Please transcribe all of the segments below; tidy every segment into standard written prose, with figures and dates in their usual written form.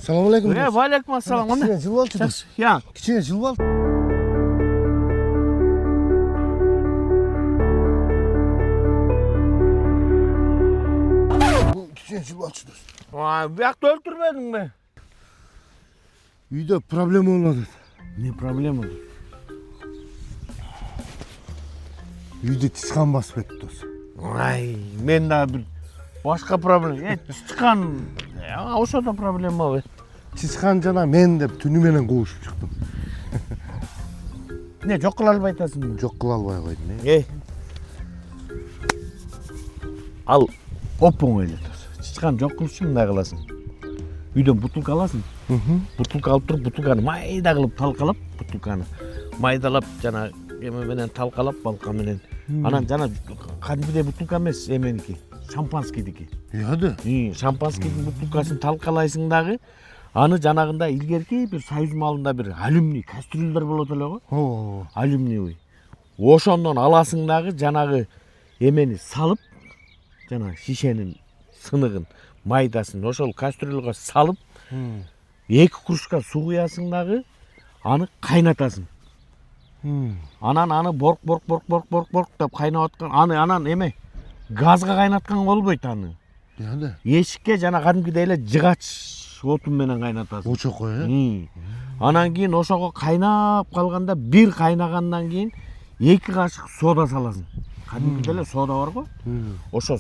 Assalamualaikum. Waalaikumsalam. Kichkina jilib olchi do'st. Ya. Kichkina jilib ol. Bu kichkina jilib olchi do'st. Bu yoqda o'ltirmadingmi? Uyda problema bo'ladi. Ne problema? Uyda chiqan basib ketdi do'st. Ay, menda bir boshqa problema. Chiqqan, o'shada problema bor. Chiqqan jana men deb tuni bilan qo'shib chiqdim. Ne, jo'q qila olmay aytasizmi? Jo'q qila olmay qo'ydim. Al, oppoң o'ylatasiz. Chiqqan jo'q qilish uchun bunday qilasan. Uydan butulka alasan. Butulka olib turib, butulkani mayda qilib talqalab, butulkani maydalab jana emi bilan talqalab balqa bilan. Anan jana qanday butulka emas, emeniki. Şampanskidiki. Yo'di. Şampanskidin butulkasını talqalaysың дағы, аны жанагында илгерки bir союз малында bir алюминий кастрюльдер болот эле го. Алюминий. Ошондон аласың дағы жанагы эмени салып, жана шишенин сыныгын, майдасын ошол кастрюльга салып, 2 кружка суу куясың дағы, аны кайнатасың. Анан аны борк деп кайнап аткан, анан эме газга кайнаткан болбойт аны. Yo'di. Ешикке жана кадимкидей эле жыгач отун менен кайнатасың. Очокко, Анан кийин ошого кайнап калганда, бир кайнагандан кийин 2 кашык сода саласың. Кадимкидей эле сода бар го. Ошо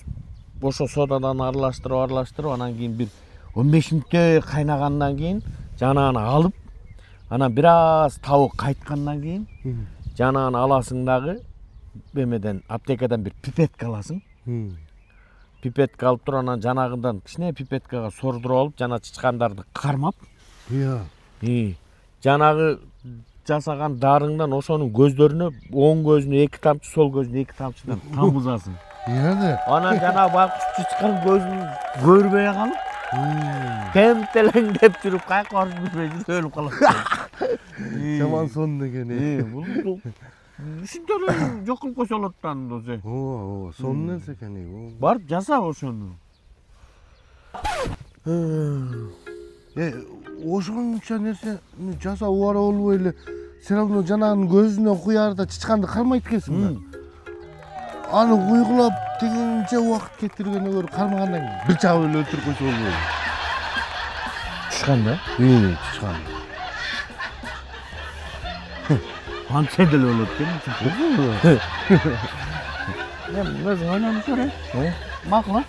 содадан аралаштырып, анан кийин бир 15 мүнөттөй кайнагандан кийин жанаганы алып, анан бир аз табып кайткандан кийин жанаганы аласың дагы, эмеден аптекадан бир пипетка аласың. Пипетка алып туруп, анан жанагындан кичине пипеткага сордуруп алып, жана чычкандарды кармап, жанагы жасаган дарыңдан ошонун көздөрүнө, оң көзүнө 2 тамчы, сол көзүнө 2 тамчыдан тамгызасың. Анан жана байкуш чычкан көзүн көрбөй калып, темтелеңдеп жүрүп, кайка барып билбей жүрүп өлүп калат. Жаман сон деген. Бул ушинтип эле жок кылып койсо болот да анда се. Сон нерсе экен. Барып жаса ошону. Ошончо нерсе жаса убара болбой эле сен ал жанагынын көзүнө куярда чычканды кармайт экенсиң да. Аны уйгулап дегенче убакыт кетиргенден көрө кармагандан кийин бир чабып эле өлтүрүп койсо болбойбу. Чычкан да? Чычкан. Анча деле болот экен. Өзүң ойлонуп көрөйүн. Макул, а?